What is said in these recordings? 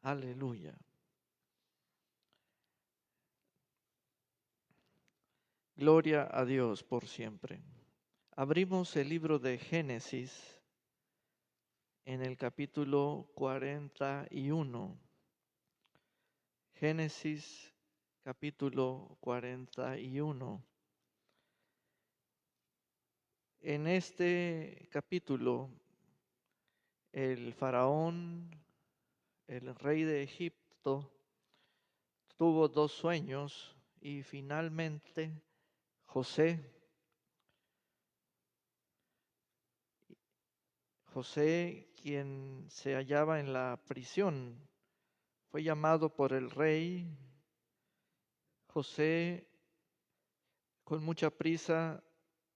Aleluya. Gloria a Dios por siempre. Abrimos el libro de Génesis en el capítulo 41. Génesis capítulo 41. En este capítulo, el faraón, el rey de Egipto, tuvo dos sueños y finalmente José, quien se hallaba en la prisión, fue llamado por el rey. José, con mucha prisa,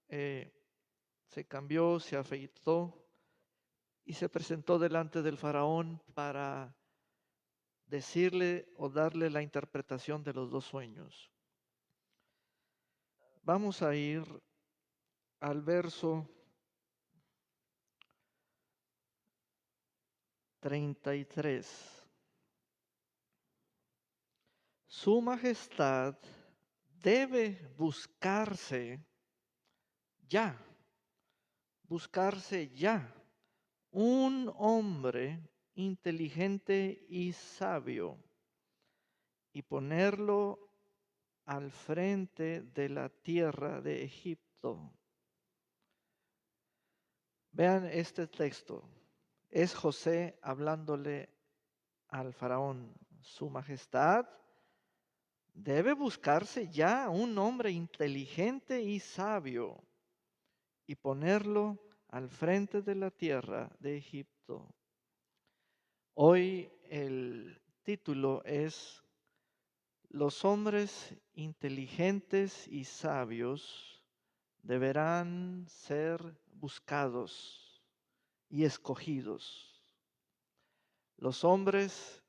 se cambió, se afeitó y se presentó delante del faraón para decirle o darle la interpretación de los dos sueños. Vamos a ir al verso 33. Su majestad debe ya, buscarse ya, un hombre inteligente y sabio y ponerlo al frente de la tierra de Egipto. Vean este texto. Es José hablándole al faraón. Su majestad debe buscarse ya un hombre inteligente y sabio y ponerlo al frente de la tierra de Egipto. Hoy el título es Los hombres inteligentes y sabios deberán ser buscados y escogidos. Los hombres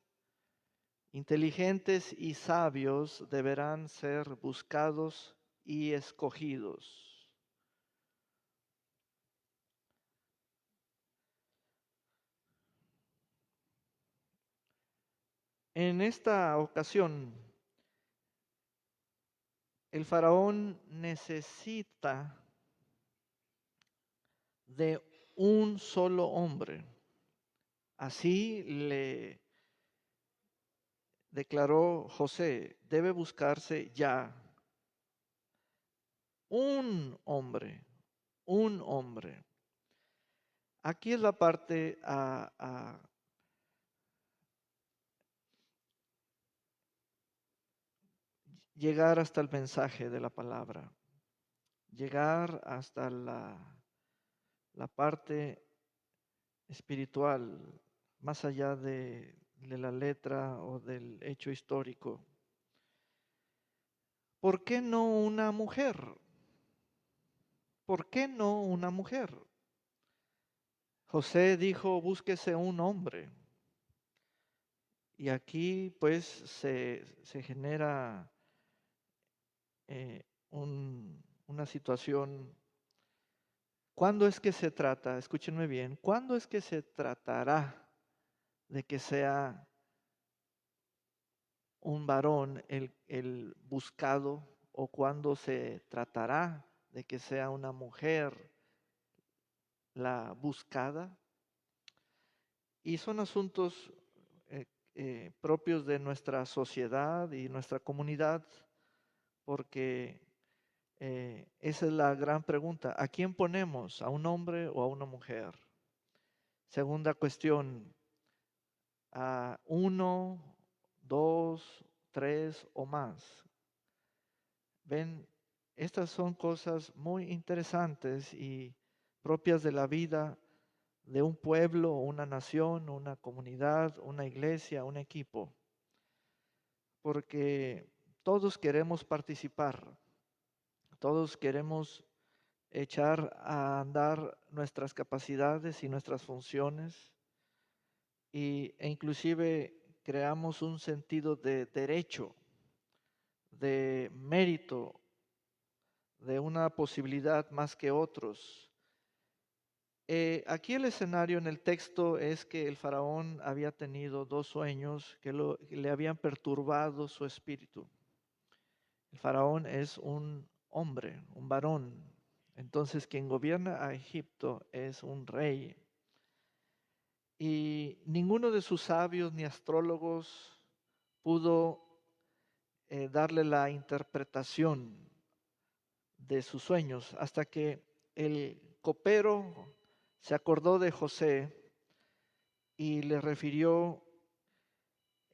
inteligentes y sabios deberán ser buscados y escogidos. En esta ocasión, el faraón necesita de un solo hombre. Así le declaró José, debe buscarse ya un hombre, un hombre. Aquí es la parte a llegar hasta el mensaje de la palabra, llegar hasta la parte espiritual, más allá de la letra o del hecho histórico. ¿Por qué no una mujer? ¿Por qué no una mujer? José dijo, búsquese un hombre. Y aquí pues se genera una situación. ¿Cuándo es que se trata? Escúchenme bien. ¿Cuándo es que se tratará de que sea un varón el buscado o cuándo se tratará de que sea una mujer la buscada? Y son asuntos propios de nuestra sociedad y nuestra comunidad, porque esa es la gran pregunta. ¿A quién ponemos? ¿A un hombre o a una mujer? Segunda cuestión, ¿a uno, dos, tres o más? Ven, estas son cosas muy interesantes y propias de la vida de un pueblo, una nación, una comunidad, una iglesia, un equipo, porque todos queremos participar, todos queremos echar a andar nuestras capacidades y nuestras funciones e inclusive creamos un sentido de derecho, de mérito, de una posibilidad más que otros. Aquí el escenario en el texto es que el faraón había tenido dos sueños que le habían perturbado su espíritu. El faraón es un hombre, un varón. Entonces quien gobierna a Egipto es un rey. Y ninguno de sus sabios ni astrólogos pudo darle la interpretación de sus sueños hasta que el copero se acordó de José y le refirió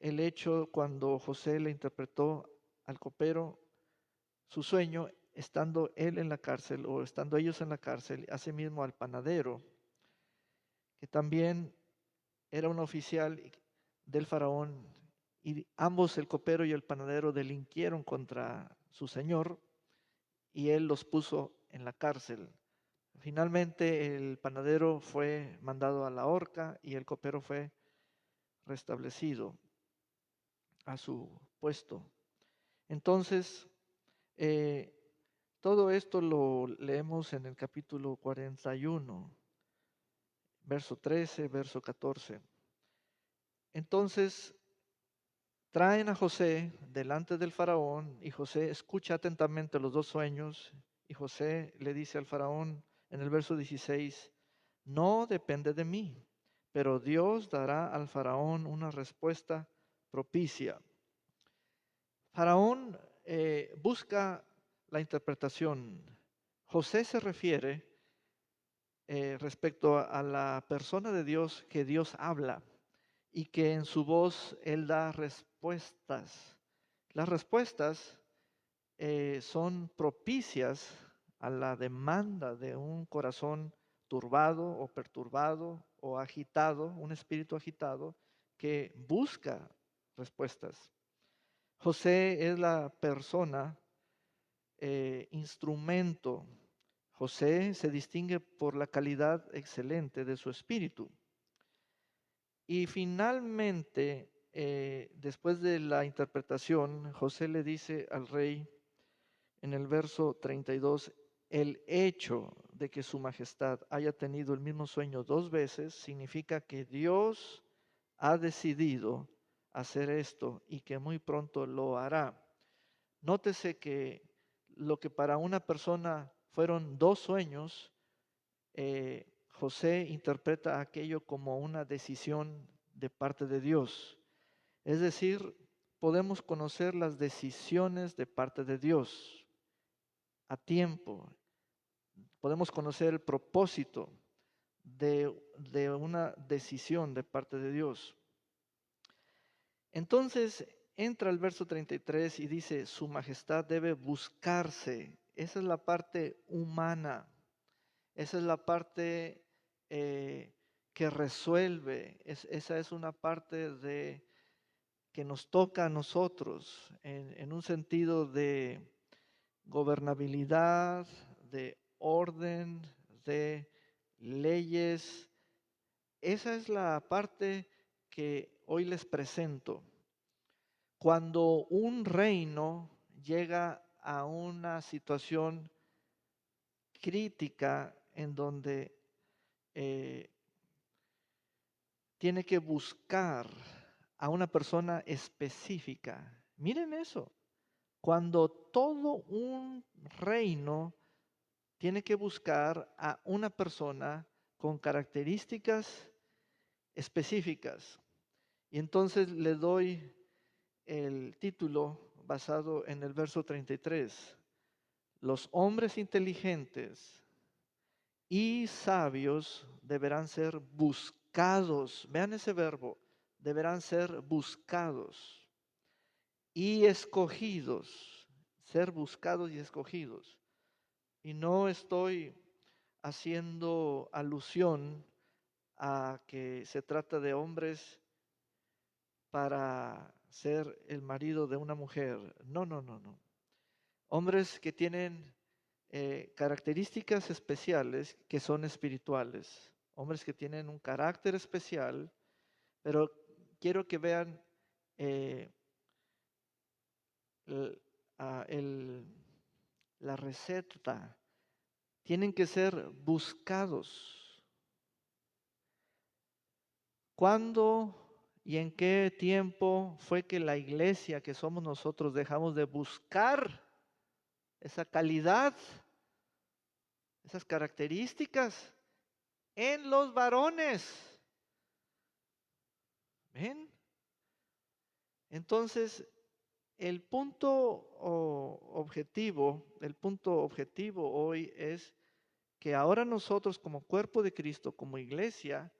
el hecho cuando José le interpretó al copero su sueño, estando él en la cárcel o estando ellos en la cárcel, asimismo al panadero, que también era un oficial del faraón, y ambos, el copero y el panadero, delinquieron contra su señor y él los puso en la cárcel. Finalmente el panadero fue mandado a la horca y el copero fue restablecido a su puesto. Entonces, eh, todo esto lo leemos en el capítulo 41, verso 13, verso 14. Entonces, traen a José delante del faraón y José escucha atentamente los dos sueños y José le dice al faraón en el verso 16, no depende de mí, pero Dios dará al faraón una respuesta propicia. Faraón busca la interpretación. José se refiere respecto a la persona de Dios, que Dios habla y que en su voz Él da respuestas. Las respuestas son propicias a la demanda de un corazón turbado o perturbado o agitado, un espíritu agitado que busca respuestas. José es la persona, instrumento. José se distingue por la calidad excelente de su espíritu. Y finalmente, después de la interpretación, José le dice al rey en el verso 32, el hecho de que su majestad haya tenido el mismo sueño dos veces significa que Dios ha decidido hacer esto y que muy pronto lo hará. Nótese que lo que para una persona fueron dos sueños, José interpreta aquello como una decisión de parte de Dios. Es decir, podemos conocer las decisiones de parte de Dios a tiempo. Podemos conocer el propósito de una decisión de parte de Dios. Entonces entra el verso 33 y dice, su majestad debe buscarse. Esa es la parte humana. Esa es la parte que resuelve. Esa es una parte que nos toca a nosotros en un sentido de gobernabilidad, de orden, de leyes. Esa es la parte que hoy les presento. Cuando un reino llega a una situación crítica en donde tiene que buscar a una persona específica. Miren eso. Cuando todo un reino tiene que buscar a una persona con características específicas. Y entonces le doy el título basado en el verso 33. Los hombres inteligentes y sabios deberán ser buscados. Vean ese verbo, deberán ser buscados y escogidos, ser buscados y escogidos. Y no estoy haciendo alusión a que se trata de hombres para ser el marido de una mujer. No, no, no, no. Hombres que tienen características especiales que son espirituales. Hombres que tienen un carácter especial, pero quiero que vean eh, el- ah, el- la receta. Tienen que ser buscados. ¿Cuándo y en qué tiempo fue que la iglesia que somos nosotros dejamos de buscar esa calidad, esas características en los varones? ¿Ven? Entonces, el punto objetivo hoy es que ahora nosotros como cuerpo de Cristo, como iglesia,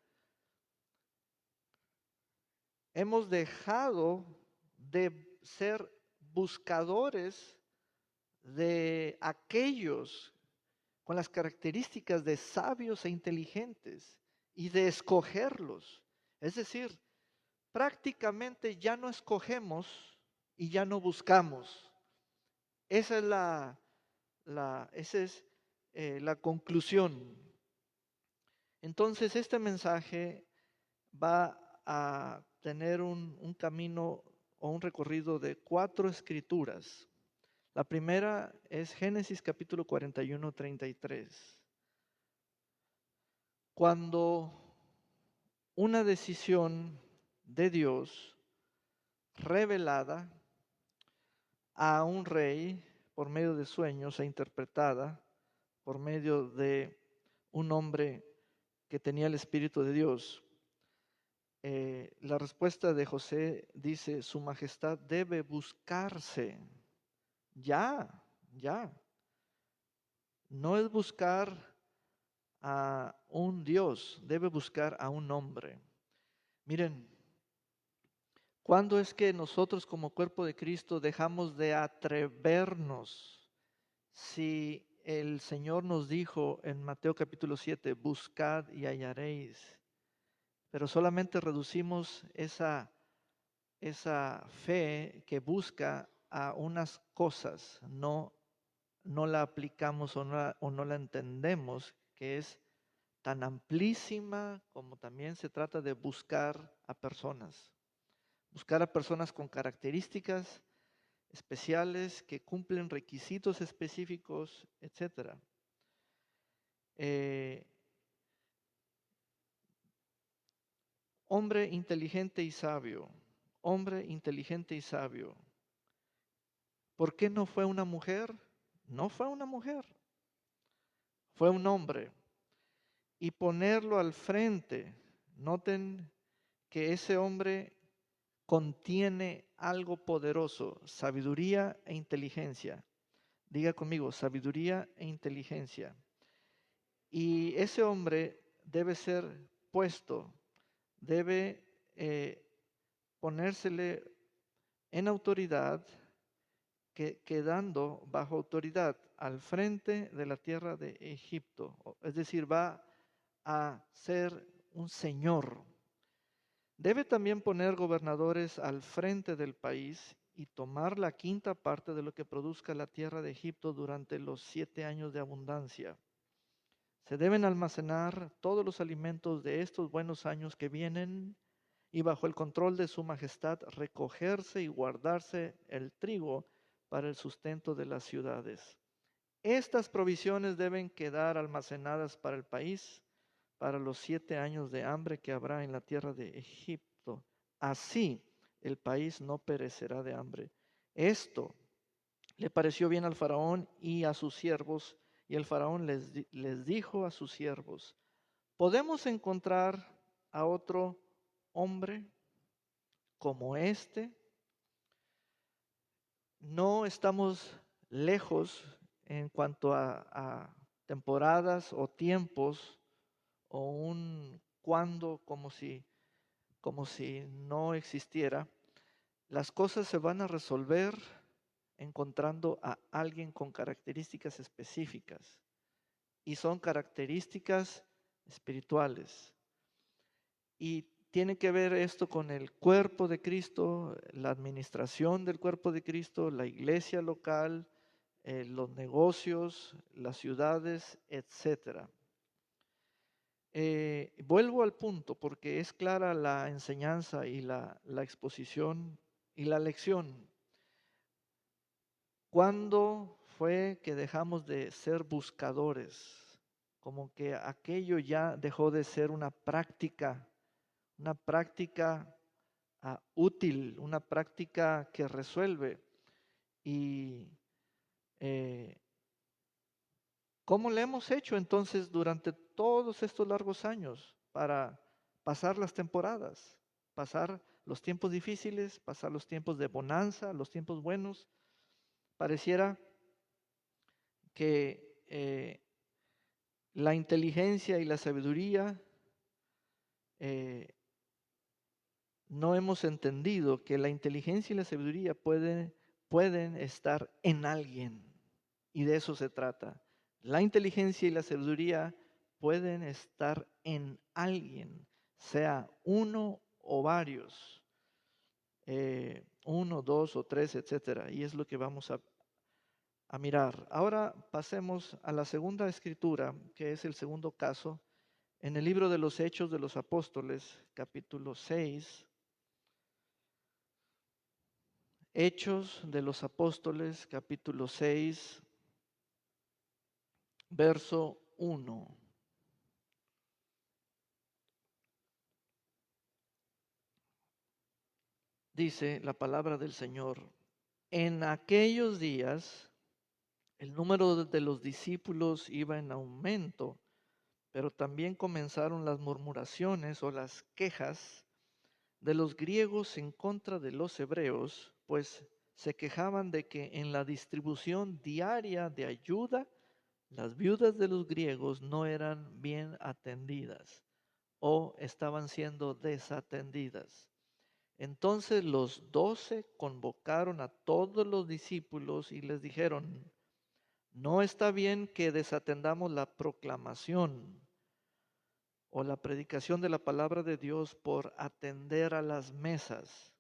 hemos dejado de ser buscadores de aquellos con las características de sabios e inteligentes y de escogerlos. Es decir, prácticamente ya no escogemos y ya no buscamos. Esa es la conclusión. Entonces, este mensaje va a tener un camino o un recorrido de 4 escrituras. La primera es Génesis capítulo 41, 33. Cuando una decisión de Dios revelada a un rey por medio de sueños e interpretada por medio de un hombre que tenía el Espíritu de Dios. La respuesta de José dice, su majestad debe buscarse. Ya, ya. No es buscar a un Dios, debe buscar a un hombre. Miren, ¿cuándo es que nosotros como cuerpo de Cristo dejamos de atrevernos? Si el Señor nos dijo en Mateo capítulo 7, buscad y hallaréis, pero solamente reducimos esa fe que busca a unas cosas, no la aplicamos o no la entendemos, que es tan amplísima como también se trata de buscar a personas. Buscar a personas con características especiales que cumplen requisitos específicos, etc. Hombre inteligente y sabio, hombre inteligente y sabio. ¿Por qué no fue una mujer? No fue una mujer, fue un hombre. Y ponerlo al frente, noten que ese hombre contiene algo poderoso, sabiduría e inteligencia. Diga conmigo, sabiduría e inteligencia. Y ese hombre debe ser puesto, debe ponérsele en autoridad, quedando bajo autoridad al frente de la tierra de Egipto. Es decir, va a ser un señor. Debe también poner gobernadores al frente del país y tomar la quinta parte de lo que produzca la tierra de Egipto durante los 7 años de abundancia. Se deben almacenar todos los alimentos de estos buenos años que vienen y bajo el control de su majestad recogerse y guardarse el trigo para el sustento de las ciudades. Estas provisiones deben quedar almacenadas para el país para los 7 años de hambre que habrá en la tierra de Egipto. Así el país no perecerá de hambre. Esto le pareció bien al faraón y a sus siervos, y el faraón les dijo a sus siervos, ¿podemos encontrar a otro hombre como este? No estamos lejos en cuanto a temporadas o tiempos o un cuándo como si no existiera. Las cosas se van a resolver encontrando a alguien con características específicas y son características espirituales. Y tiene que ver esto con el cuerpo de Cristo, la administración del cuerpo de Cristo, la iglesia local, los negocios, las ciudades, etcétera. Vuelvo al punto porque es clara la enseñanza y la exposición y la lección. ¿Cuándo fue que dejamos de ser buscadores? Como que aquello ya dejó de ser una práctica una práctica útil, una práctica que resuelve. Y ¿cómo le hemos hecho entonces durante todos estos largos años para pasar las temporadas, pasar los tiempos difíciles, pasar los tiempos de bonanza, los tiempos buenos? Pareciera que la inteligencia y la sabiduría no hemos entendido que la inteligencia y la sabiduría pueden estar en alguien, y de eso se trata. La inteligencia y la sabiduría pueden estar en alguien, sea uno o varios, uno, dos o tres, etcétera. Y es lo que vamos a mirar. Ahora pasemos a la segunda escritura, que es el segundo caso, en el libro de los Hechos de los Apóstoles, capítulo 6. Hechos de los Apóstoles, capítulo 6, verso 1. Dice la palabra del Señor: en aquellos días el número de los discípulos iba en aumento, pero también comenzaron las murmuraciones o las quejas de los griegos en contra de los hebreos, pues se quejaban de que en la distribución diaria de ayuda, las viudas de los griegos no eran bien atendidas o estaban siendo desatendidas. Entonces los 12 convocaron a todos los discípulos y les dijeron: no está bien que desatendamos la proclamación o la predicación de la palabra de Dios por atender a las mesas.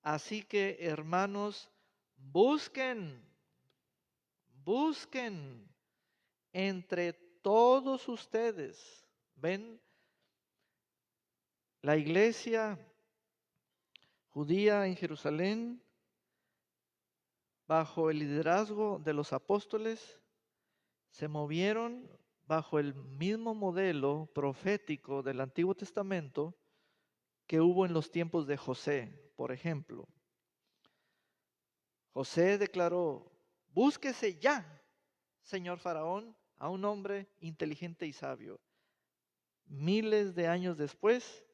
Así que, hermanos, busquen entre todos ustedes. ¿Ven? La iglesia judía en Jerusalén, bajo el liderazgo de los apóstoles, se movieron bajo el mismo modelo profético del Antiguo Testamento que hubo en los tiempos de José. Por ejemplo, José declaró: búsquese ya, señor Faraón, a un hombre inteligente y sabio. Miles de años después,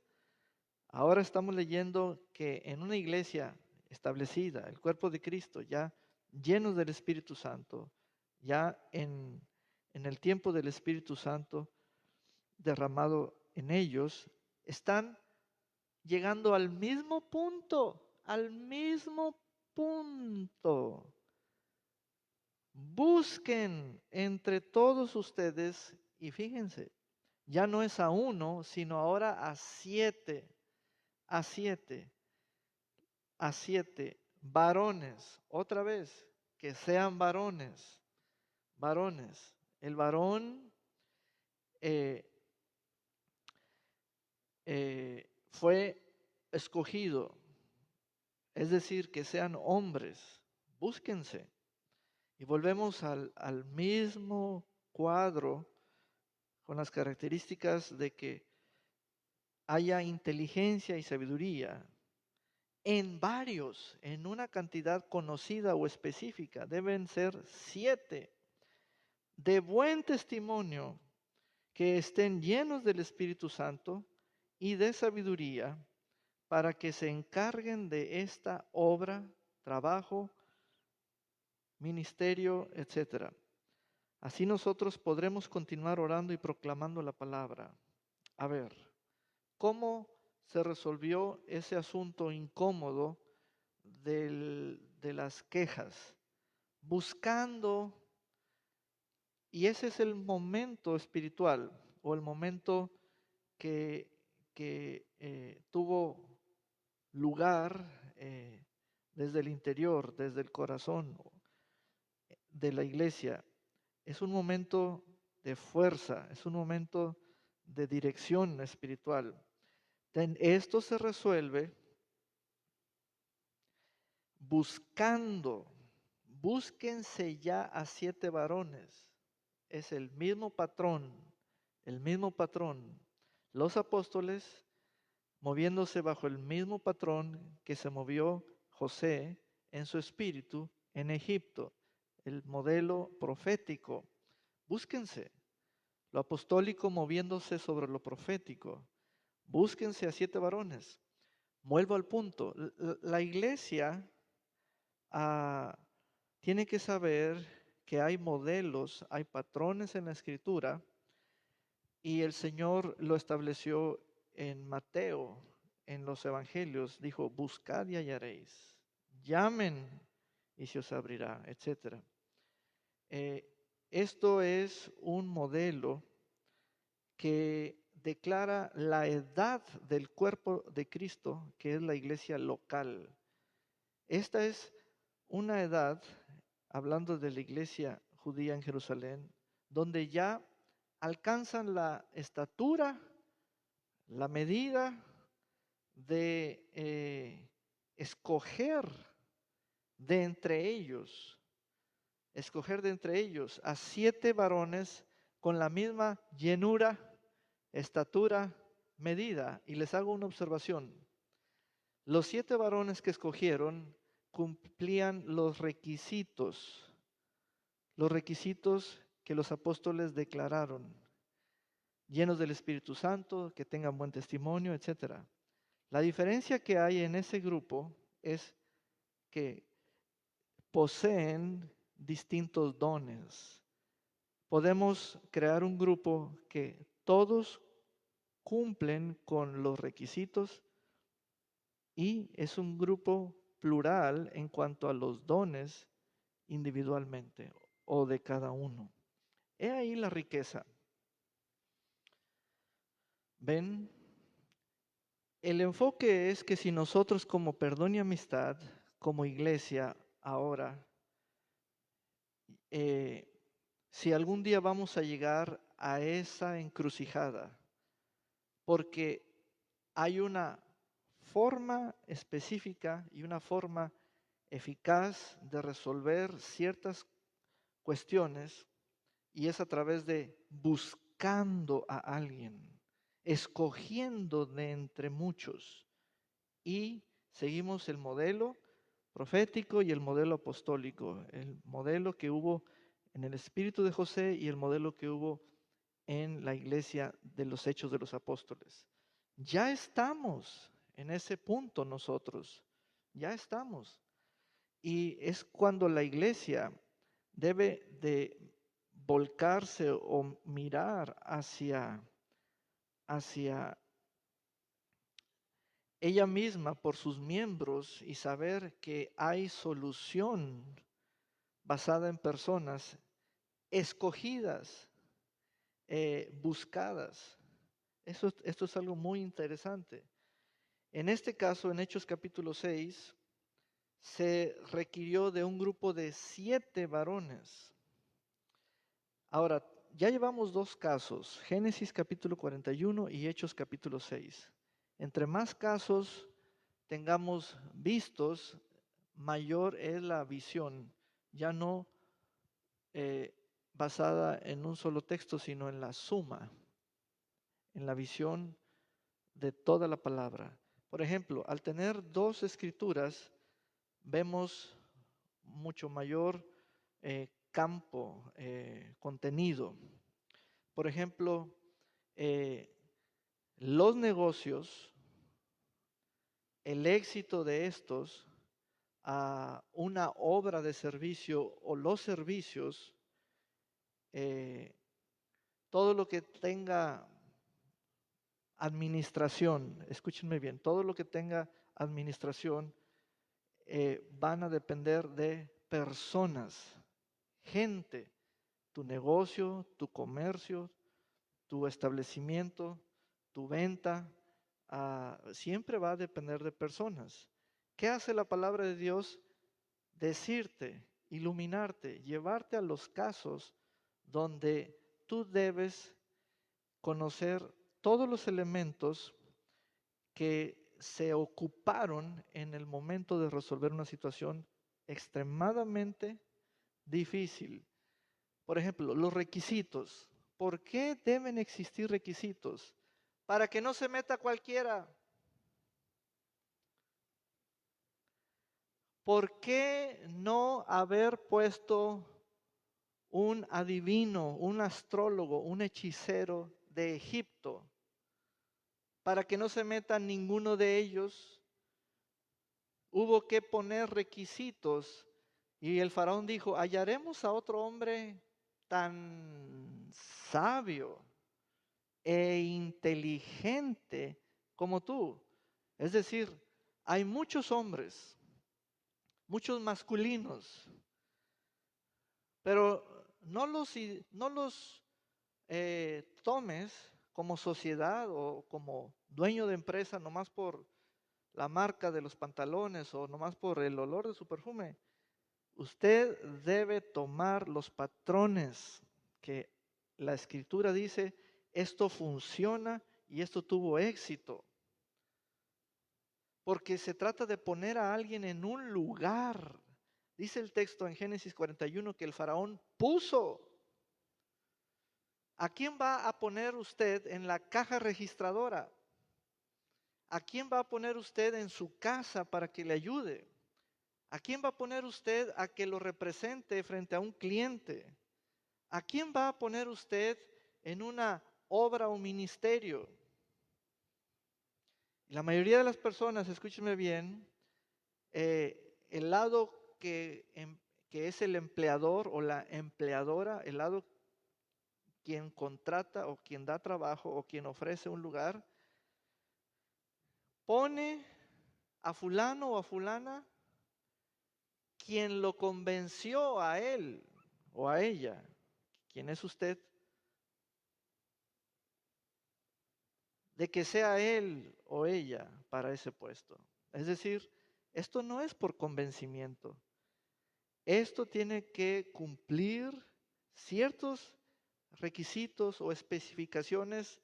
ahora estamos leyendo que en una iglesia establecida, el cuerpo de Cristo, ya llenos del Espíritu Santo, ya en el tiempo del Espíritu Santo derramado en ellos, están llegando al mismo punto, al mismo punto. Busquen entre todos ustedes, y fíjense, ya no es a uno, sino ahora a 7, a 7, a 7 varones. Otra vez, que sean varones, varones. El varón fue escogido, es decir, que sean hombres. Búsquense. Y volvemos al mismo cuadro con las características de que haya inteligencia y sabiduría en varios, en una cantidad conocida o específica. Deben ser 7 de buen testimonio, que estén llenos del Espíritu Santo y de sabiduría, para que se encarguen de esta obra, trabajo, ministerio, etcétera. Así nosotros podremos continuar orando y proclamando la palabra. A ver, ¿cómo se resolvió ese asunto incómodo de las quejas? Buscando, y ese es el momento espiritual o el momento que tuvo lugar desde el interior, desde el corazón de la iglesia. Es un momento de fuerza, es un momento de dirección espiritual. Esto se resuelve buscando. Búsquense ya a 7 varones. Es el mismo patrón, el mismo patrón. Los apóstoles moviéndose bajo el mismo patrón que se movió José en su espíritu en Egipto, el modelo profético. Búsquense lo apostólico moviéndose sobre lo profético. Búsquense a 7 varones. Vuelvo al punto. La iglesia tiene que saber que hay modelos, hay patrones en la escritura, y el Señor lo estableció en Mateo, en los evangelios. Dijo: buscad y hallaréis, llamen y se os abrirá, etc. Esto es un modelo que declara la edad del cuerpo de Cristo, que es la iglesia local. Esta es una edad, hablando de la iglesia judía en Jerusalén, donde ya alcanzan la estatura, la medida de escoger de entre ellos a 7 varones con la misma llenura, estatura, medida. Y les hago una observación. Los 7 varones que escogieron cumplían los requisitos que los apóstoles declararon: llenos del Espíritu Santo, que tengan buen testimonio, etc. La diferencia que hay en ese grupo es que poseen distintos dones. Podemos crear un grupo que todos cumplen con los requisitos, y es un grupo plural en cuanto a los dones individualmente o de cada uno. He ahí la riqueza. ¿Ven? El enfoque es que si nosotros, como Perdón y Amistad, como iglesia ahora, si algún día vamos a llegar a esa encrucijada, porque hay una forma específica y una forma eficaz de resolver ciertas cuestiones, y es a través de buscando a alguien, escogiendo de entre muchos, y seguimos el modelo profético y el modelo apostólico, el modelo que hubo en el espíritu de José y el modelo que hubo en la iglesia de los Hechos de los Apóstoles. Ya estamos en ese punto nosotros, ya estamos. Y es cuando la iglesia debe de volcarse o mirar hacia ella misma por sus miembros y saber que hay solución basada en personas escogidas, buscadas. Esto es algo muy interesante. En este caso, en Hechos capítulo 6, se requirió de un grupo de 7 varones. Ahora, ya llevamos 2 casos, Génesis capítulo 41 y Hechos capítulo 6. Entre más casos tengamos vistos, mayor es la visión, ya no basada en un solo texto, sino en la suma, en la visión de toda la palabra. Por ejemplo, al tener 2 escrituras, vemos mucho mayor campo, contenido. Por ejemplo, los negocios, el éxito de estos, a una obra de servicio o los servicios, todo lo que tenga administración, escúchenme bien, todo lo que tenga administración, van a depender de personas, gente. Tu negocio, tu comercio, tu establecimiento, tu venta, siempre va a depender de personas. ¿Qué hace la palabra de Dios? Decirte, iluminarte, llevarte a los casos donde tú debes conocer todos los elementos que se ocuparon en el momento de resolver una situación extremadamente difícil. Por ejemplo, los requisitos. ¿Por qué deben existir requisitos? Para que no se meta cualquiera. ¿por qué no haber puesto un adivino, un astrólogo, un hechicero de Egipto para que no se meta ninguno de ellos? Hubo que poner requisitos y el faraón dijo, hallaremos a otro hombre tan sabio e inteligente como tú. Es decir, hay muchos hombres, muchos masculinos, pero no los tomes como sociedad o como dueño de empresa nomás por la marca de los pantalones o nomás por el olor de su perfume. Usted debe tomar los patrones que la escritura dice, esto funciona y esto tuvo éxito. Porque se trata de poner a alguien en un lugar. Dice el texto en Génesis 41 que el faraón puso. ¿A quién va a poner usted en la caja registradora? ¿A quién va a poner usted en su casa para que le ayude? ¿A quién va a poner usted a que lo represente frente a un cliente? ¿A quién va a poner usted en una obra o ministerio? La mayoría de las personas, escúcheme bien, el lado que es el empleador o la empleadora, el lado quien contrata o quien da trabajo o quien ofrece un lugar, pone a fulano o a fulana quien lo convenció a él o a ella, quien es usted, de que sea él o ella para ese puesto. Es decir, esto no es por convencimiento. Esto tiene que cumplir ciertos requisitos o especificaciones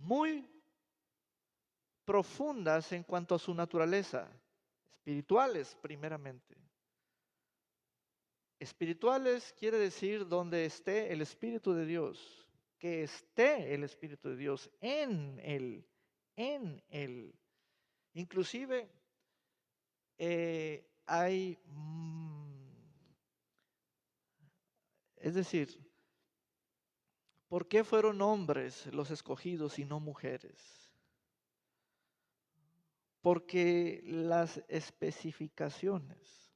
muy profundas en cuanto a su naturaleza, espirituales primeramente. Espirituales quiere decir donde esté el Espíritu de Dios, que esté el Espíritu de Dios en él, en él. Inclusive es decir, ¿por qué fueron hombres los escogidos y no mujeres? Porque las especificaciones,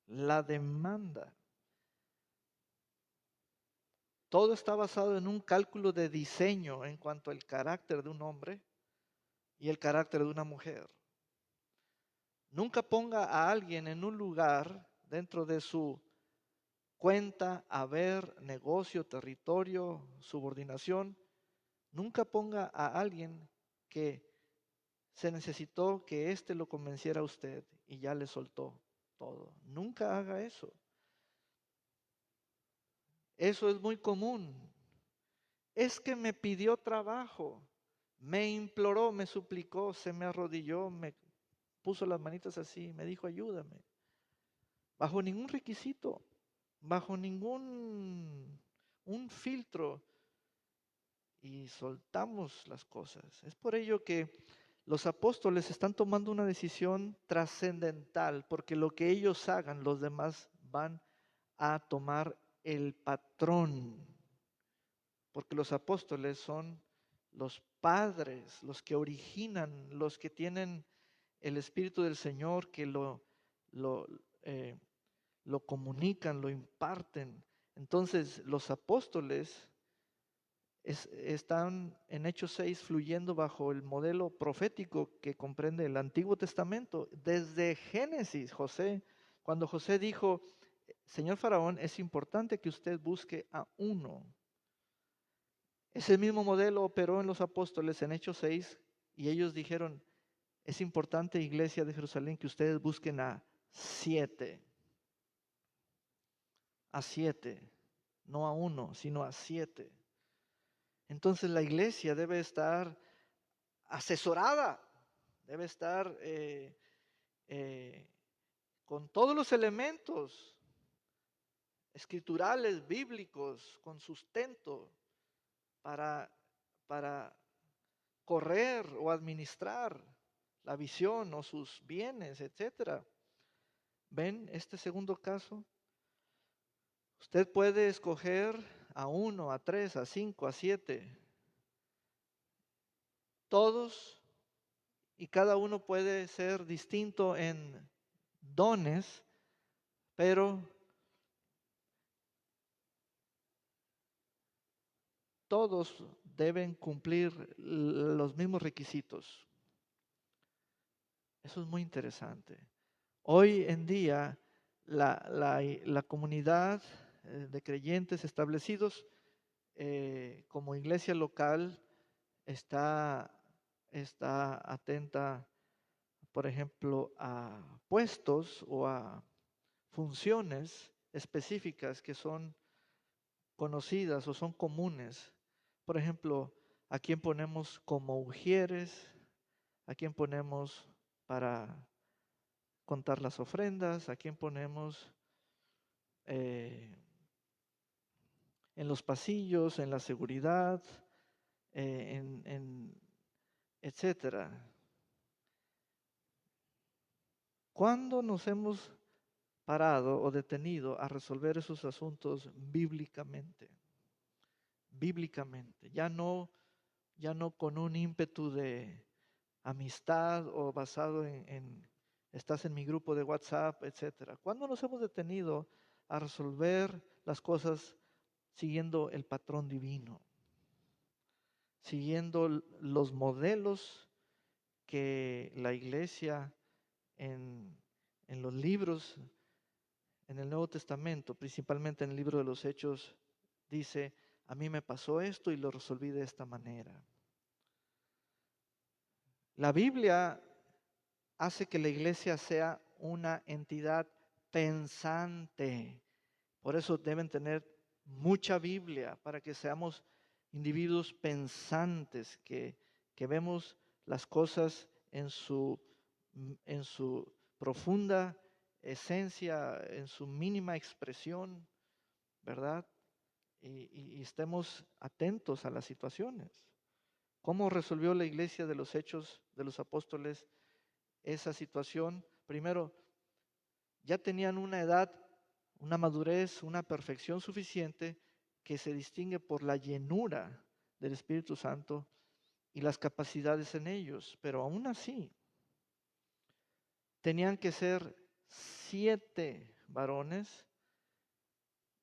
la demanda, todo está basado en un cálculo de diseño en cuanto al carácter de un hombre y el carácter de una mujer. Nunca ponga a alguien en un lugar dentro de su cuenta, haber, negocio, territorio, subordinación. Nunca ponga a alguien que se necesitó que éste lo convenciera a usted y ya le soltó todo. Nunca haga eso. Eso es muy común. Es que me pidió trabajo, me imploró, me suplicó, se me arrodilló, me puso las manitas así, me dijo ayúdame. Bajo ningún requisito, bajo ningún un filtro y soltamos las cosas. Es por ello que los apóstoles están tomando una decisión trascendental, porque lo que ellos hagan, los demás van a tomar el patrón, porque los apóstoles son los padres, los que originan, los que tienen el Espíritu del Señor, que lo, eh, lo comunican, lo imparten. Entonces, los apóstoles están en Hechos 6 fluyendo bajo el modelo profético que comprende el Antiguo Testamento. Desde Génesis, cuando José dijo, Señor Faraón, es importante que usted busque a uno. Ese mismo modelo operó en los apóstoles en Hechos 6 y ellos dijeron, es importante, iglesia de Jerusalén, que ustedes busquen a 7. A 7, no a uno, sino a 7. Entonces la iglesia debe estar asesorada, debe estar eh, con todos los elementos escriturales, bíblicos, con sustento para, para correr o administrar la visión o sus bienes, etcétera. ¿Ven este segundo caso? Usted puede escoger a 1, a 3, a 5, a 7. Todos y cada uno puede ser distinto en dones, pero todos deben cumplir los mismos requisitos. Eso es muy interesante. Hoy en día, la comunidad de creyentes establecidos como iglesia local está atenta, por ejemplo, a puestos o a funciones específicas que son conocidas o son comunes. Por ejemplo, ¿a quién ponemos como ujieres? ¿A quién ponemos para contar las ofrendas? ¿A quién ponemos eh, en los pasillos, en la seguridad, etcétera? ¿Cuándo nos hemos parado o detenido a resolver esos asuntos bíblicamente? Bíblicamente, ya no con un ímpetu de amistad o basado estás en mi grupo de WhatsApp, etcétera. ¿Cuándo nos hemos detenido a resolver las cosas siguiendo el patrón divino? Siguiendo los modelos que la iglesia en los libros, en el Nuevo Testamento, principalmente en el libro de los Hechos, dice, a mí me pasó esto y lo resolví de esta manera. La Biblia hace que la iglesia sea una entidad pensante. Por eso deben tener mucha Biblia para que seamos individuos pensantes, que vemos las cosas en su profunda esencia, en su mínima expresión, ¿verdad? Y estemos atentos a las situaciones. ¿Cómo resolvió la iglesia de los Hechos de los Apóstoles esa situación? Primero, ya tenían una edad, una madurez, una perfección suficiente que se distingue por la llenura del Espíritu Santo y las capacidades en ellos, pero aún así tenían que ser 7 varones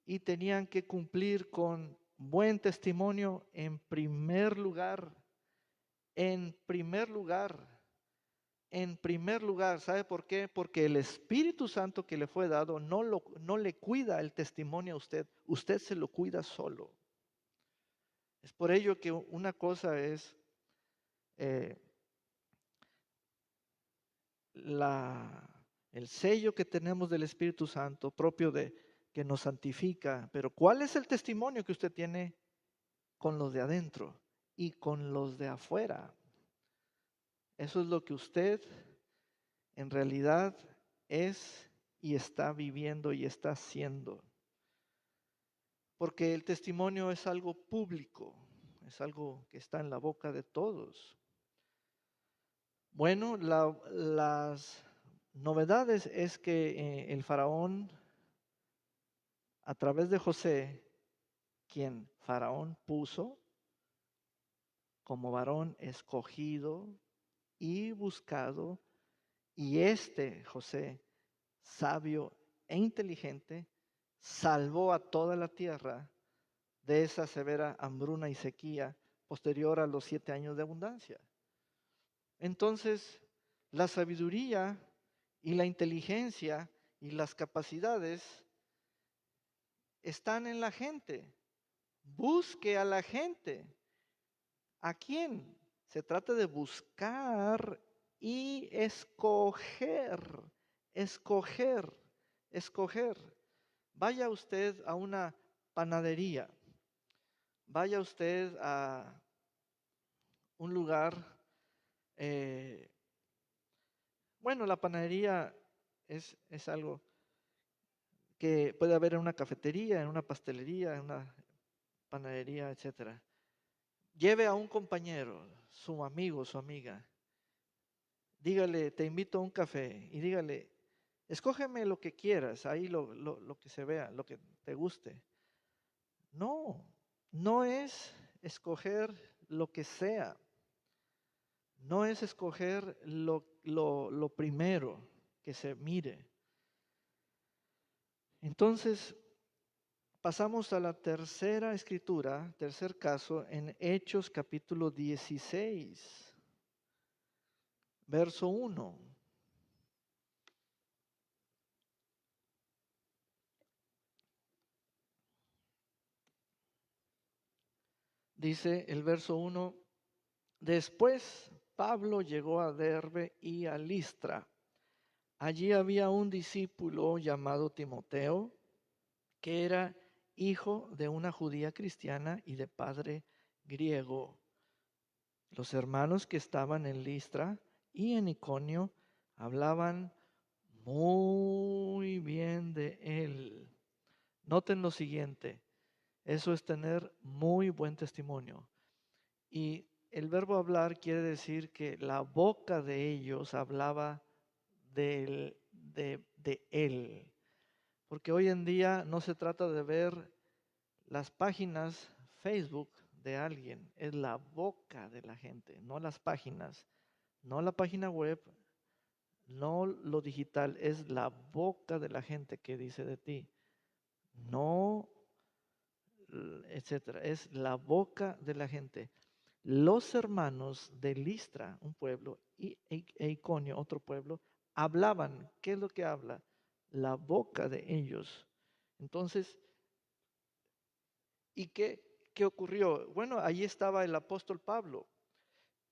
y tenían que cumplir con buen testimonio en primer lugar, en primer lugar. En primer lugar, ¿sabe por qué? Porque el Espíritu Santo que le fue dado no le cuida el testimonio a usted se lo cuida solo. Es por ello que una cosa es eh, el sello que tenemos del Espíritu Santo propio de que nos santifica, pero ¿cuál es el testimonio que usted tiene con los de adentro y con los de afuera? Eso es lo que usted en realidad es y está viviendo y está haciendo. Porque el testimonio es algo público, es algo que está en la boca de todos. Bueno, las novedades es que el faraón, a través de José, quien faraón puso como varón escogido y buscado, y José, sabio e inteligente, salvó a toda la tierra de esa severa hambruna y sequía posterior a los 7 años de abundancia. Entonces, la sabiduría y la inteligencia y las capacidades están en la gente. Busque a la gente. ¿A quién? Se trata de buscar y escoger, escoger, escoger. Vaya usted a una panadería, vaya usted a un lugar, bueno, la panadería es algo que puede haber en una cafetería, en una pastelería, en una panadería, etcétera. Lleve a un compañero, su amigo, su amiga, dígale, te invito a un café y dígale, Escógeme lo que quieras, ahí lo que se vea, lo que te guste. No, no es escoger lo que sea, no es escoger lo primero que se mire. Entonces, pasamos a la tercera escritura, tercer caso, en Hechos capítulo 16, verso 1. Dice el verso 1, después Pablo llegó a Derbe y a Listra. Allí había un discípulo llamado Timoteo, que era hijo de una judía cristiana y de padre griego. Los hermanos que estaban en Listra y en Iconio hablaban muy bien de él. Noten lo siguiente, eso es tener muy buen testimonio. Y el verbo hablar quiere decir que la boca de ellos hablaba de él. Porque hoy en día no se trata de ver las páginas Facebook de alguien, es la boca de la gente, no las páginas, no la página web, no lo digital, es la boca de la gente que dice de ti, no, etcétera, es la boca de la gente. Los hermanos de Listra, un pueblo, e Iconio, otro pueblo, hablaban. ¿Qué es lo que habla? La boca de ellos. Entonces, ¿y qué ocurrió? Bueno, ahí estaba el apóstol Pablo.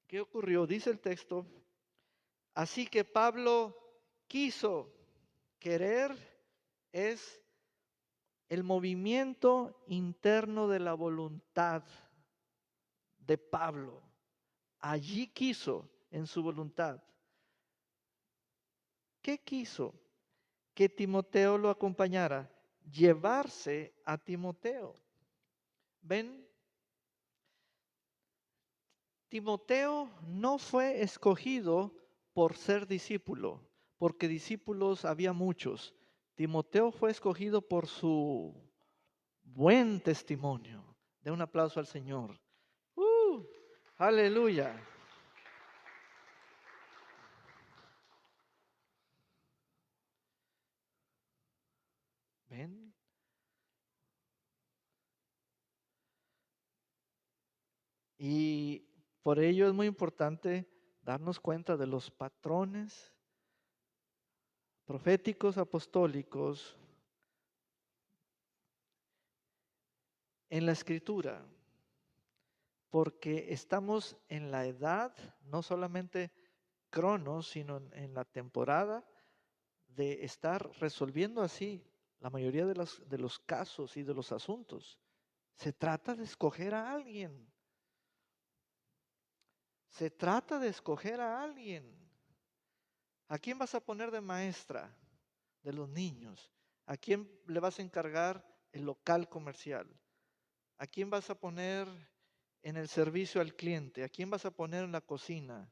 ¿Qué ocurrió? Dice el texto, así que Pablo quiso, querer es el movimiento interno de la voluntad de Pablo. Allí quiso en su voluntad. ¿Qué quiso? Que Timoteo lo acompañara, llevarse a Timoteo. ¿Ven? Timoteo no fue escogido por ser discípulo, porque discípulos había muchos. Timoteo fue escogido por su buen testimonio. De un aplauso al Señor. Aleluya. ¿Ven? Y por ello es muy importante darnos cuenta de los patrones proféticos apostólicos en la escritura, porque estamos en la edad, no solamente cronos, sino en la temporada de estar resolviendo así la mayoría de los casos y de los asuntos. Se trata de escoger a alguien. Se trata de escoger a alguien. ¿A quién vas a poner de maestra de los niños? ¿A quién le vas a encargar el local comercial? ¿A quién vas a poner en el servicio al cliente? ¿A quién vas a poner en la cocina?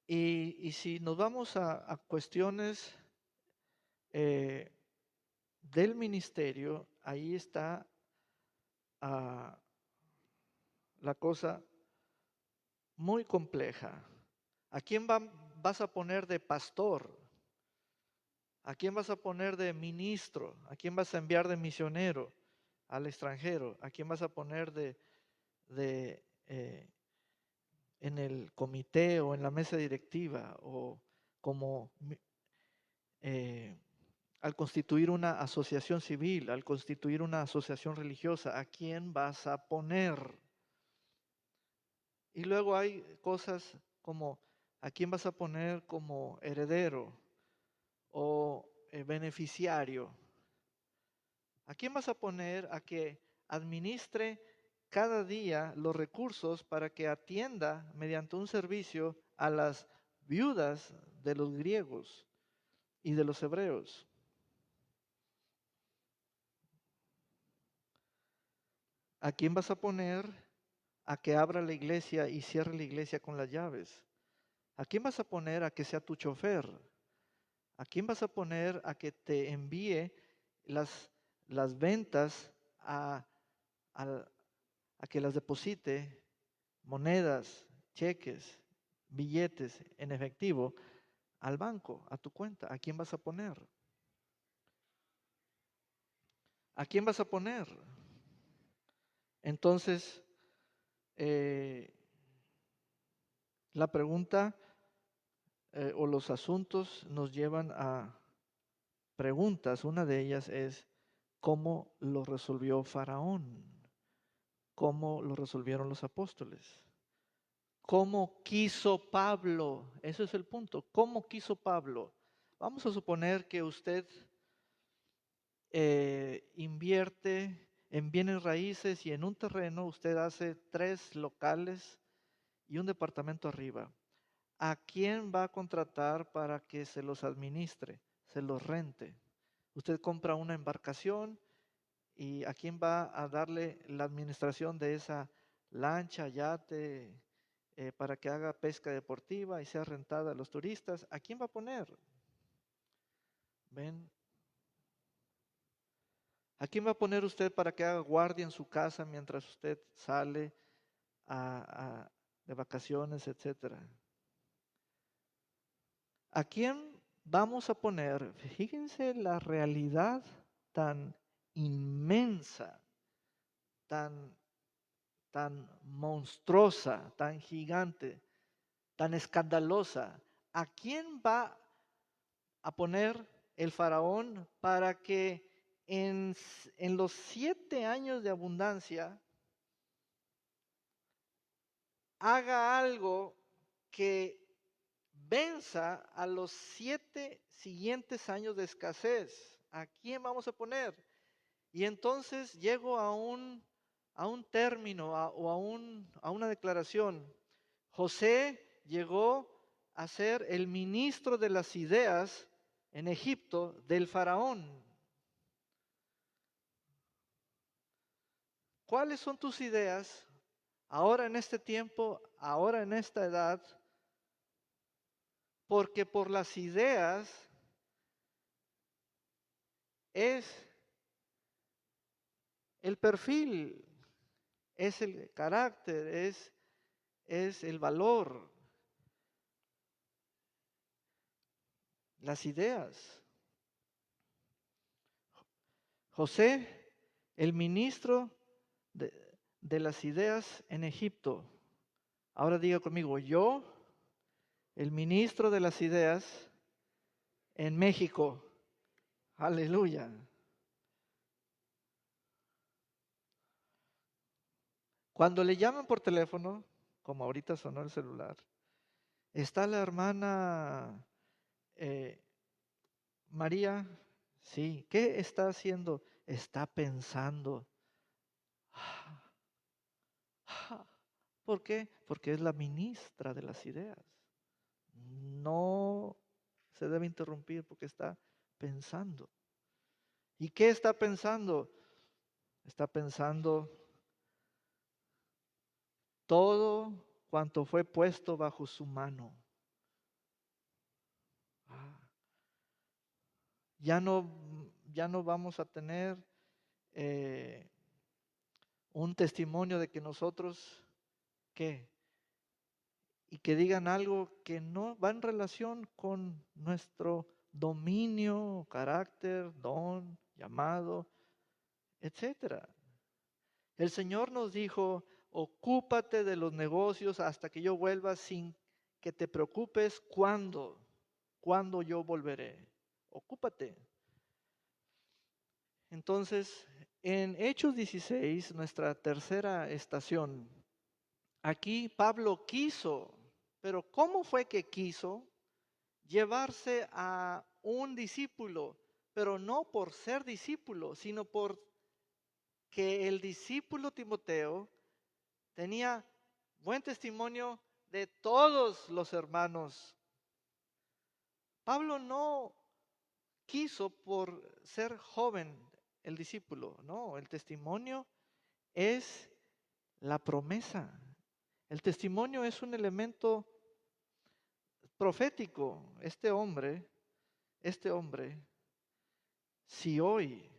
Y si nos vamos a cuestiones eh, del ministerio, ahí está la cosa muy compleja. ¿A quién vas a poner de pastor? ¿A quién vas a poner de ministro? ¿A quién vas a enviar de misionero al extranjero? ¿A quién vas a poner de en el comité o en la mesa directiva o como eh, al constituir una asociación civil, al constituir una asociación religiosa? ¿A quién vas a poner? Y luego hay cosas como a quién vas a poner como heredero o beneficiario. ¿A quién vas a poner a que administre cada día los recursos para que atienda mediante un servicio a las viudas de los griegos y de los hebreos? ¿A quién vas a poner a que abra la iglesia y cierre la iglesia con las llaves? ¿A quién vas a poner a que sea tu chofer? ¿A quién vas a poner a que te envíe las ventas a, a que las deposite, monedas, cheques, billetes en efectivo, al banco, a tu cuenta? ¿A quién vas a poner? ¿A quién vas a poner? Entonces, la pregunta o los asuntos nos llevan a preguntas. Una de ellas es, ¿cómo lo resolvió Faraón? ¿Cómo lo resolvieron los apóstoles? ¿Cómo quiso Pablo? Ese es el punto. ¿Cómo quiso Pablo? Vamos a suponer que usted invierte en bienes raíces y en un terreno usted hace 3 locales y un departamento arriba. ¿A quién va a contratar para que se los administre, se los rente? Usted compra una embarcación y ¿a quién va a darle la administración de esa lancha, yate, para que haga pesca deportiva y sea rentada a los turistas? ¿A quién va a poner? ¿Ven? ¿A quién va a poner usted para que haga guardia en su casa mientras usted sale de vacaciones, etcétera? ¿A quién vamos a poner? Fíjense la realidad tan inmensa, tan, tan monstruosa, tan gigante, tan escandalosa. ¿A quién va a poner el faraón para que en los 7 años de abundancia haga algo que venza a los 7 siguientes años de escasez? ¿A quién vamos a poner? Y entonces llego a un término a una declaración. José llegó a ser el ministro de las ideas en Egipto del faraón. ¿Cuáles son tus ideas ahora en este tiempo, ahora en esta edad? Porque por las ideas es el perfil, es el carácter, es el valor, las ideas. José, el ministro de las ideas en Egipto. Ahora diga conmigo, yo, el ministro de las ideas en México. Aleluya. Cuando le llaman por teléfono, como ahorita sonó el celular, está la hermana María. Sí, ¿qué está haciendo? Está pensando. ¿Por qué? Porque es la ministra de las ideas. No se debe interrumpir porque está pensando. ¿Y qué está pensando? Está pensando todo cuanto fue puesto bajo su mano. Ya no vamos a tener un testimonio de que nosotros, ¿qué? Y que digan algo que no va en relación con nuestro dominio, carácter, don, llamado, etcétera. El Señor nos dijo, ocúpate de los negocios hasta que yo vuelva sin que te preocupes cuándo yo volveré. Ocúpate. Entonces, en Hechos 16, nuestra tercera estación, aquí Pablo quiso, pero ¿cómo fue que quiso llevarse a un discípulo? Pero no por ser discípulo, sino por que el discípulo Timoteo tenía buen testimonio de todos los hermanos. Pablo no quiso por ser joven el discípulo, no, el testimonio es la promesa. El testimonio es un elemento profético. Este hombre, si hoy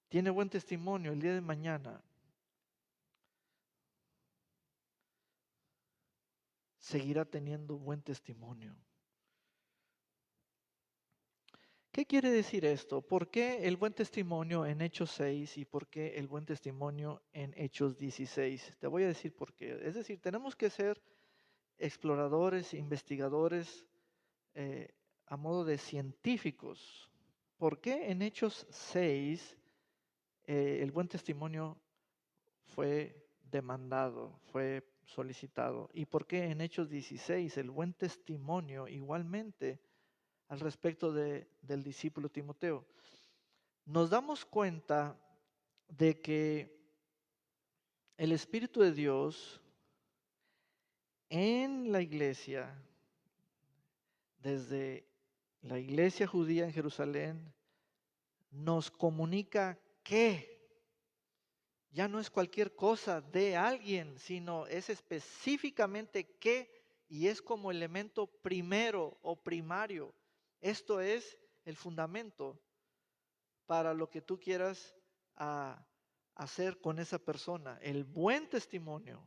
tiene buen testimonio, el día de mañana seguirá teniendo buen testimonio. ¿Qué quiere decir esto? ¿Por qué el buen testimonio en Hechos 6 y por qué el buen testimonio en Hechos 16? Te voy a decir por qué. Es decir, tenemos que ser exploradores, investigadores, a modo de científicos. ¿Por qué en Hechos 6 el buen testimonio fue demandado, fue solicitado? ¿Y por qué en Hechos 16 el buen testimonio igualmente al respecto del discípulo Timoteo? Nos damos cuenta de que el Espíritu de Dios en la iglesia, desde la iglesia judía en Jerusalén, nos comunica que ya no es cualquier cosa de alguien, sino es específicamente qué, y es como elemento primero o primario. Esto es el fundamento para lo que tú quieras hacer con esa persona, el buen testimonio.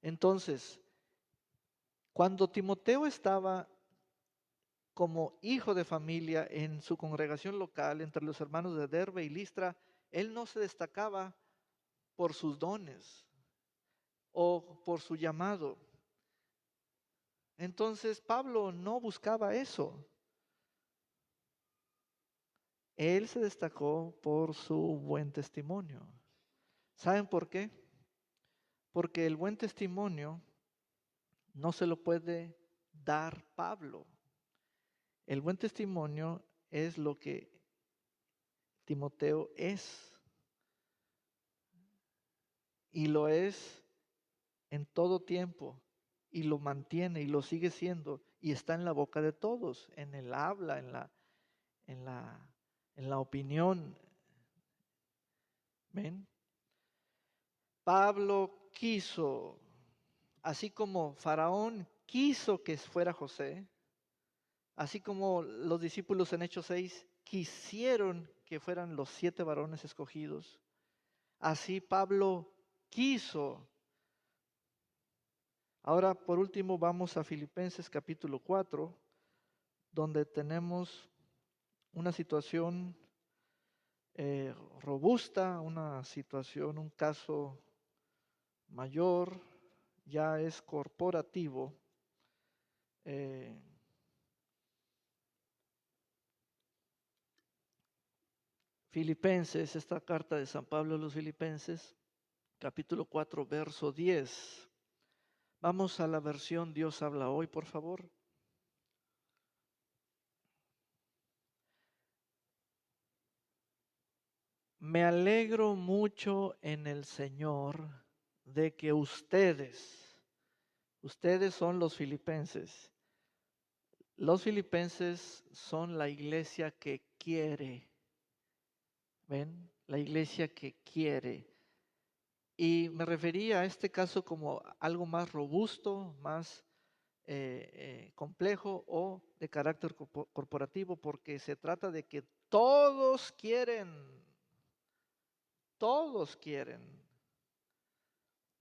Entonces, cuando Timoteo estaba como hijo de familia en su congregación local, entre los hermanos de Derbe y Listra, él no se destacaba por sus dones o por su llamado. Entonces Pablo no buscaba eso. Él se destacó por su buen testimonio. ¿Saben por qué? Porque el buen testimonio no se lo puede dar Pablo. El buen testimonio es lo que Timoteo es. Y lo es en todo tiempo. Y lo mantiene y lo sigue siendo. Y está en la boca de todos. En el habla, en la opinión. ¿Ven? Pablo quiso, así como Faraón quiso que fuera José, así como los discípulos en Hechos 6 quisieron que fueran los 7 varones escogidos, así Pablo quiso. Ahora, por último, vamos a Filipenses capítulo 4, donde tenemos una situación robusta, una situación, un caso mayor, ya es corporativo. Filipenses, esta carta de San Pablo a los Filipenses, capítulo 4, verso 10. Vamos a la versión Dios habla hoy, por favor. Me alegro mucho en el Señor de que ustedes son los filipenses. Los filipenses son la iglesia que quiere. ¿Ven? La iglesia que quiere. Y me refería a este caso como algo más robusto, más complejo o de carácter corporativo, porque se trata de que todos quieren, todos quieren,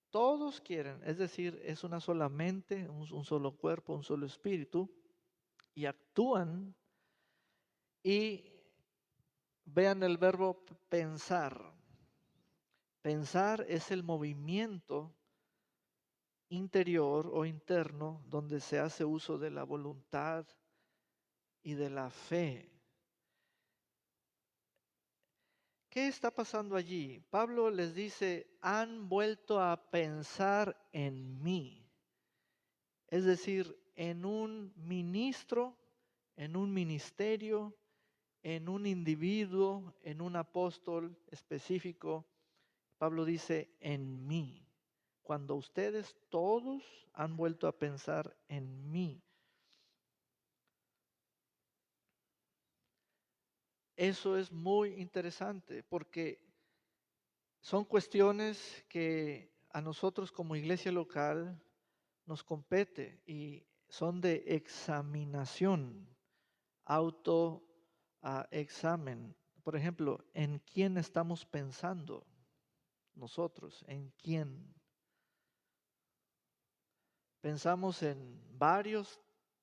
todos quieren. Es decir, es una sola mente, un solo cuerpo, un solo espíritu, y actúan. Y vean el verbo pensar. Pensar es el movimiento interior o interno donde se hace uso de la voluntad y de la fe. ¿Qué está pasando allí? Pablo les dice, han vuelto a pensar en mí. Es decir, en un ministro, en un ministerio, en un individuo, en un apóstol específico. Pablo dice, en mí. Cuando ustedes todos han vuelto a pensar en mí. Eso es muy interesante porque son cuestiones que a nosotros como iglesia local nos compete y son de examinación, examen. Por ejemplo, ¿en quién estamos pensando nosotros? ¿En quién? Pensamos en varios,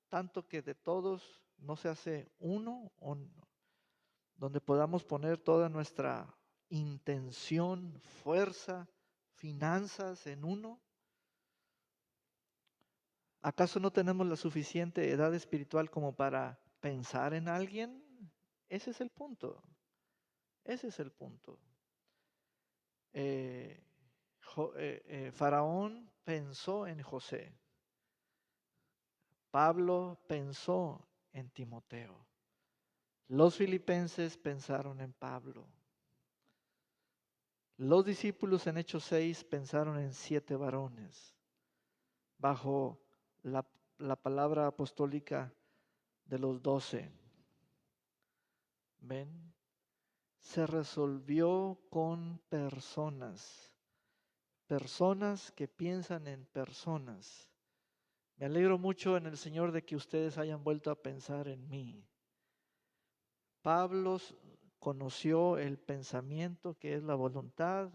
tanto que de todos no se hace uno, donde podamos poner toda nuestra intención, fuerza, finanzas en uno. ¿Acaso no tenemos la suficiente edad espiritual como para pensar en alguien? Ese es el punto. Ese es el punto. Faraón pensó en José. Pablo pensó en Timoteo. Los filipenses pensaron en Pablo. Los discípulos en Hechos 6 pensaron en 7 varones bajo la palabra apostólica de los 12. ¿Ven? Se resolvió con personas, personas que piensan en personas. Me alegro mucho en el Señor de que ustedes hayan vuelto a pensar en mí. Pablo conoció el pensamiento que es la voluntad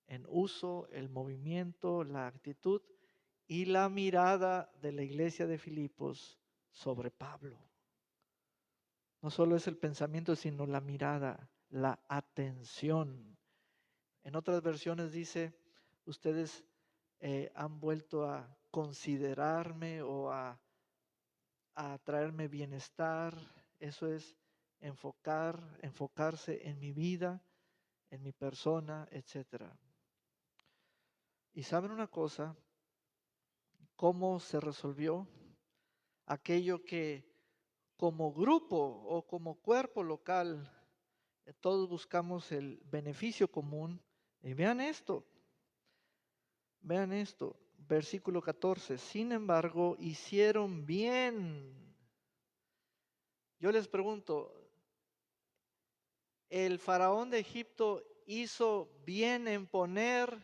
en uso, el movimiento, la actitud y la mirada de la iglesia de Filipos sobre Pablo. No solo es el pensamiento, sino la mirada, la atención. En otras versiones dice, ustedes han vuelto a considerarme o a traerme bienestar. Eso es enfocarse en mi vida, en mi persona, etc. Y saben una cosa, cómo se resolvió aquello que como grupo o como cuerpo local, todos buscamos el beneficio común. Y vean esto, versículo 14. Sin embargo, hicieron bien. Yo les pregunto, ¿el faraón de Egipto hizo bien en poner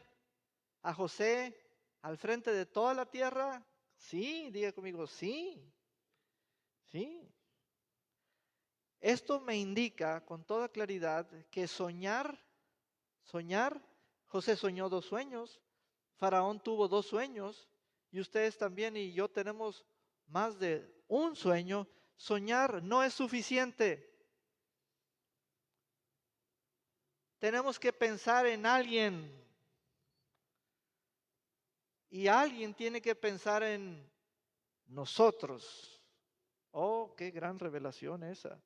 a José al frente de toda la tierra? Sí, diga conmigo, sí, sí. Esto me indica con toda claridad que soñar, José soñó 2 sueños, Faraón tuvo 2 sueños y ustedes también y yo tenemos más de un sueño. Soñar no es suficiente. Tenemos que pensar en alguien y alguien tiene que pensar en nosotros. Oh, qué gran revelación esa.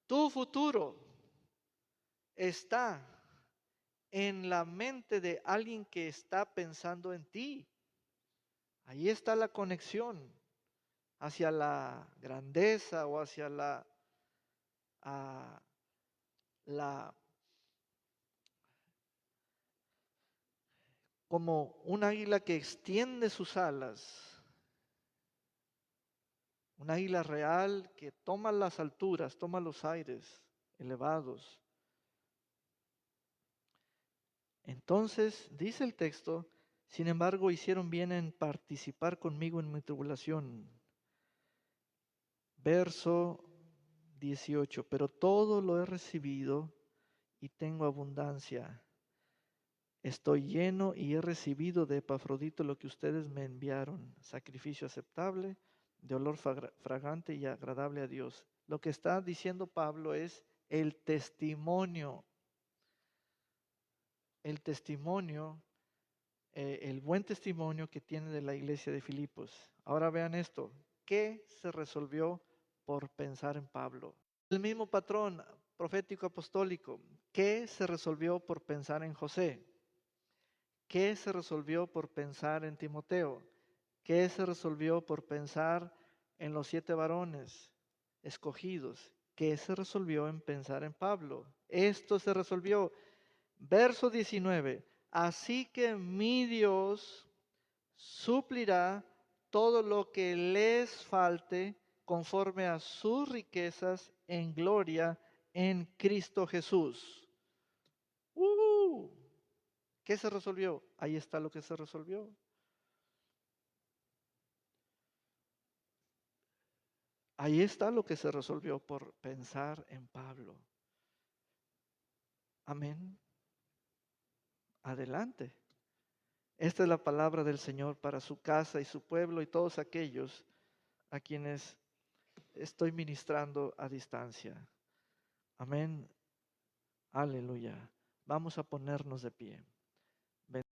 Tu futuro está en la mente de alguien que está pensando en ti. Ahí está la conexión hacia la grandeza o hacia a la como un águila que extiende sus alas, un águila real que toma las alturas, toma los aires elevados. Entonces, dice el texto, sin embargo, hicieron bien en participar conmigo en mi tribulación. Verso 18, pero todo lo he recibido y tengo abundancia. Estoy lleno y he recibido de Epafrodito lo que ustedes me enviaron, sacrificio aceptable, de olor fragante y agradable a Dios. Lo que está diciendo Pablo es el testimonio, el testimonio, el buen testimonio que tiene de la iglesia de Filipos. Ahora vean esto, ¿qué se resolvió por pensar en Pablo? El mismo patrón profético apostólico, ¿qué se resolvió por pensar en José? ¿Qué se resolvió por pensar en Timoteo? ¿Qué se resolvió por pensar en los 7 varones escogidos? ¿Qué se resolvió en pensar en Pablo? Esto se resolvió. Verso 19. Así que mi Dios suplirá todo lo que les falte conforme a sus riquezas en gloria en Cristo Jesús. ¿Qué se resolvió? Ahí está lo que se resolvió. Ahí está lo que se resolvió por pensar en Pablo. Amén. Adelante. Esta es la palabra del Señor para su casa y su pueblo y todos aquellos a quienes estoy ministrando a distancia. Amén. Aleluya. Vamos a ponernos de pie.